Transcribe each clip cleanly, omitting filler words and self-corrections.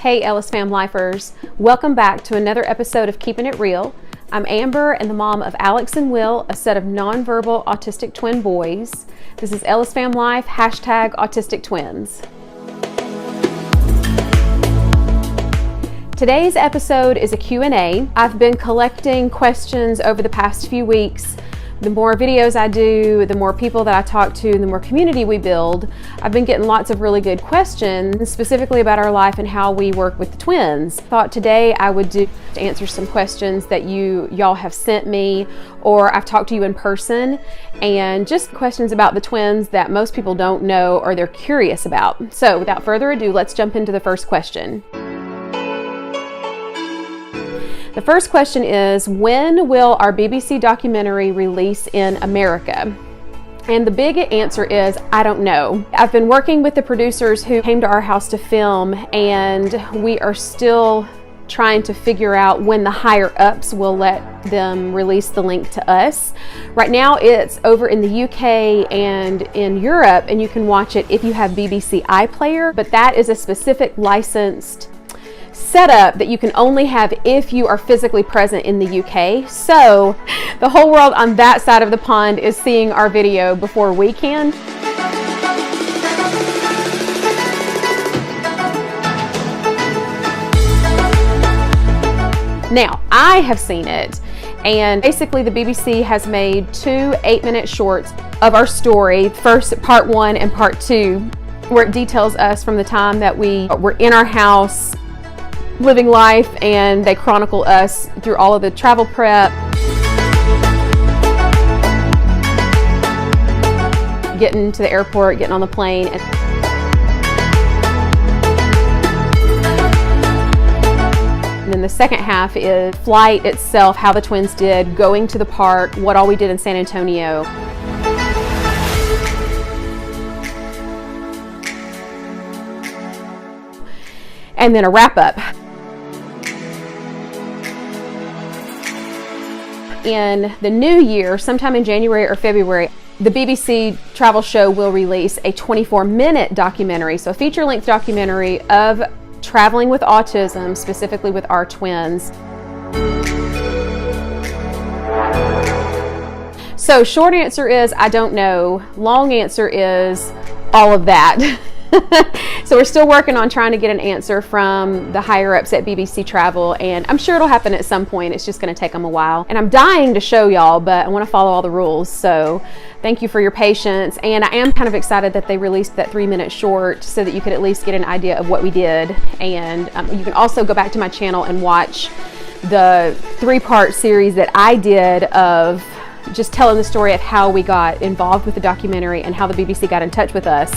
Hey EllisFamLifers, welcome back to another episode of Keepin It Real. I'm Amber and the mom of Alex and Will, a set of nonverbal autistic twin boys. This is EllisFamLife, #autistictwins. Today's episode is a Q&A. I've been collecting questions over the past few weeks. The more videos I do, the more people that I talk to, the more community we build. I've been getting lots of really good questions, specifically about our life and how we work with the twins. Thought today I would answer some questions that y'all have sent me, or I've talked to you in person, and just questions about the twins that most people don't know or they're curious about. So without further ado, let's jump into the first question. The first question is, when will our BBC documentary release in America? And the big answer is, I don't know. I've been working with the producers who came to our house to film, and we are still trying to figure out when the higher ups will let them release the link to us. Right now it's over in the UK and in Europe, and you can watch it if you have BBC iPlayer, but that is a specific licensed setup that you can only have if you are physically present in the UK. So the whole world on that side of the pond is seeing our video before we can. Now, I have seen it, and basically the BBC has made 2 8-minute shorts of our story, first part 1 and part 2, where it details us from the time that we were in our house living life, and they chronicle us through all of the travel prep, getting to the airport, getting on the plane, and then the second half is flight itself, how the twins did, going to the park, what all we did in San Antonio. And then a wrap up. In the new year, sometime in January or February, the BBC travel show will release a 24-minute documentary, so a feature-length documentary of traveling with autism, specifically with our twins. So short answer is, I don't know. Long answer is all of that. So we're still working on trying to get an answer from the higher ups at BBC Travel, and I'm sure it'll happen at some point. It's just going to take them a while. And I'm dying to show y'all, but I want to follow all the rules. So thank you for your patience. And I am kind of excited that they released that 3-minute short so that you could at least get an idea of what we did. And you can also go back to my channel and watch the 3-part series that I did of just telling the story of how we got involved with the documentary and how the BBC got in touch with us.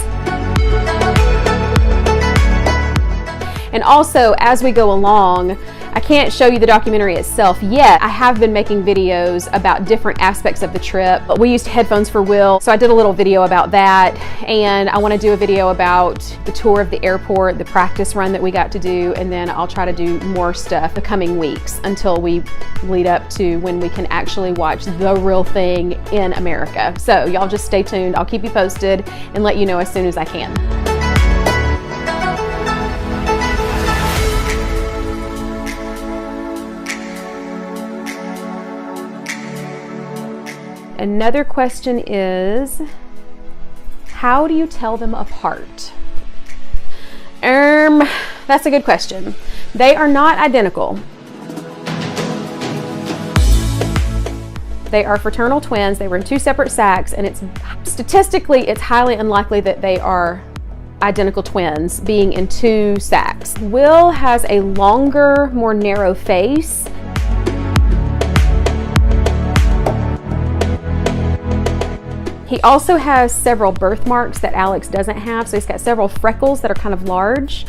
And also, as we go along, I can't show you the documentary itself yet. I have been making videos about different aspects of the trip. We used headphones for Will, so I did a little video about that. And I want to do a video about the tour of the airport, the practice run that we got to do, and then I'll try to do more stuff the coming weeks until we lead up to when we can actually watch the real thing in America. So y'all just stay tuned. I'll keep you posted and let you know as soon as I can. Another question is, how do you tell them apart? That's a good question. They are not identical. They are fraternal twins. They were in 2 separate sacs, and statistically it's highly unlikely that they are identical twins being in 2 sacs. Will has a longer, more narrow face. He also has several birthmarks that Alex doesn't have, so he's got several freckles that are kind of large.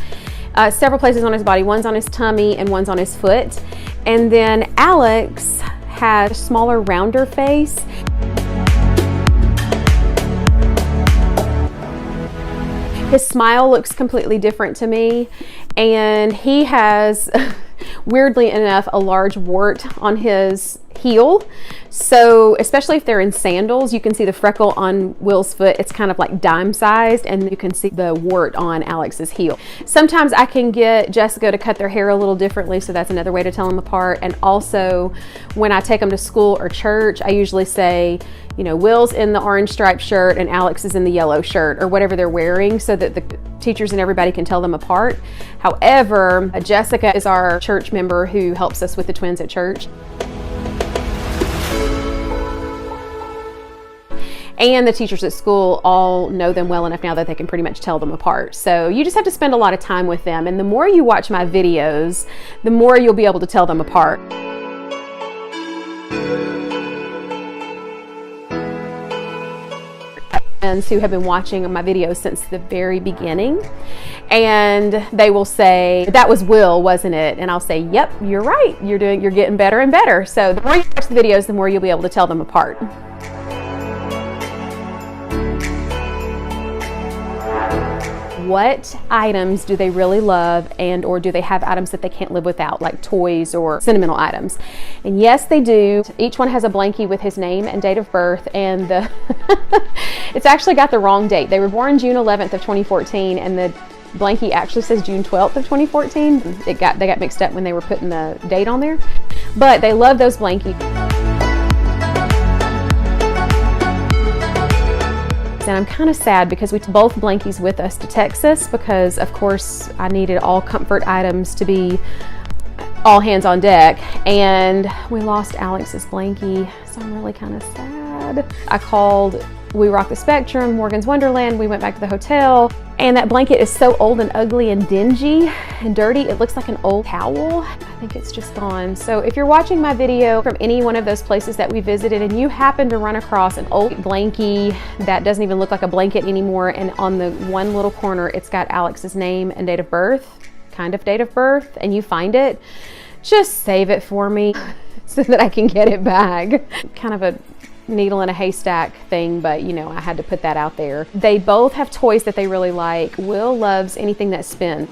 Several places on his body, one's on his tummy and one's on his foot. And then Alex has a smaller, rounder face. His smile looks completely different to me, and he has, weirdly enough, a large wart on his heel. So especially if they're in sandals, you can see the freckle on Will's foot. It's kind of like dime sized, and you can see the wart on Alex's heel. Sometimes I can get Jessica to cut their hair a little differently, so that's another way to tell them apart. And also when I take them to school or church, I usually say, you know, Will's in the orange striped shirt and Alex is in the yellow shirt, or whatever they're wearing, so that the teachers and everybody can tell them apart. However, Jessica is our church member who helps us with the twins at church. And the teachers at school all know them well enough now that they can pretty much tell them apart. So you just have to spend a lot of time with them. And the more you watch my videos, the more you'll be able to tell them apart. Friends who have been watching my videos since the very beginning, and they will say, "That was Will, wasn't it?" And I'll say, "Yep, you're right. You're getting better and better." So the more you watch the videos, the more you'll be able to tell them apart. What items do they really love, and or do they have items that they can't live without, like toys or sentimental items? And yes, they do. Each one has a blankie with his name and date of birth, and it's actually got the wrong date. They were born June 11th of 2014, and the blankie actually says June 12th of 2014. They got mixed up when they were putting the date on there, but they love those blankies. And I'm kind of sad because we took both blankies with us to Texas because, of course, I needed all comfort items to be all hands on deck, and we lost Alex's blankie, so I'm really kind of sad. I called We Rock the Spectrum, Morgan's Wonderland. We went back to the hotel, and that blanket is so old and ugly and dingy and dirty. It looks like an old towel. I think it's just gone. So if you're watching my video from any one of those places that we visited and you happen to run across an old blankie that doesn't even look like a blanket anymore, and on the one little corner it's got Alex's name and date of birth, kind of date of birth, and you find it, just save it for me so that I can get it back. Kind of a needle in a haystack thing, but you know, I had to put that out there. They both have toys that they really like. Will loves anything that spins.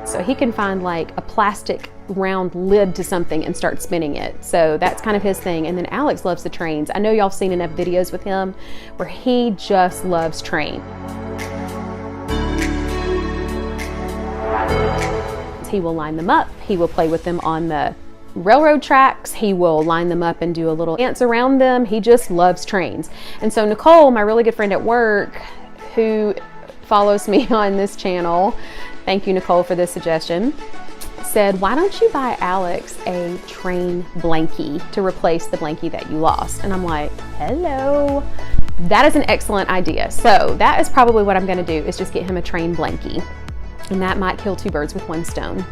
So he can find like a plastic round lid to something and start spinning it. So that's kind of his thing. And then Alex loves the trains. I know y'all have seen enough videos with him where he just loves trains. He will line them up. He will play with them on the railroad tracks. He will line them up and do a little dance around them. He just loves trains. And so Nicole, my really good friend at work, who follows me on this channel, thank you Nicole for this suggestion, said, why don't you buy Alex a train blankie to replace the blankie that you lost? And I'm like, hello. That is an excellent idea. So that is probably what I'm going to do, is just get him a train blankie. And that might kill two birds with one stone.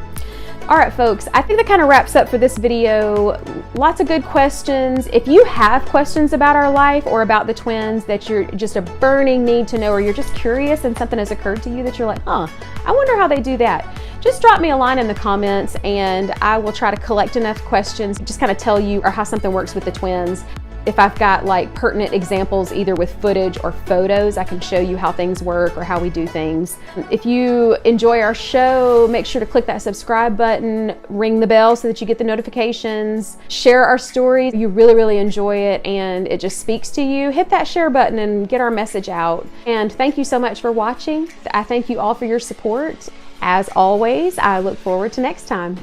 All right, folks, I think that kind of wraps up for this video. Lots of good questions. If you have questions about our life or about the twins that you're just a burning need to know, or you're just curious and something has occurred to you that you're like, I wonder how they do that, just drop me a line in the comments and I will try to collect enough questions, just kind of tell you or how something works with the twins. If I've got like pertinent examples, either with footage or photos, I can show you how things work or how we do things. If you enjoy our show, make sure to click that subscribe button, ring the bell so that you get the notifications, share our stories. You really, really enjoy it and it just speaks to you. Hit that share button and get our message out. And thank you so much for watching. I thank you all for your support. As always, I look forward to next time.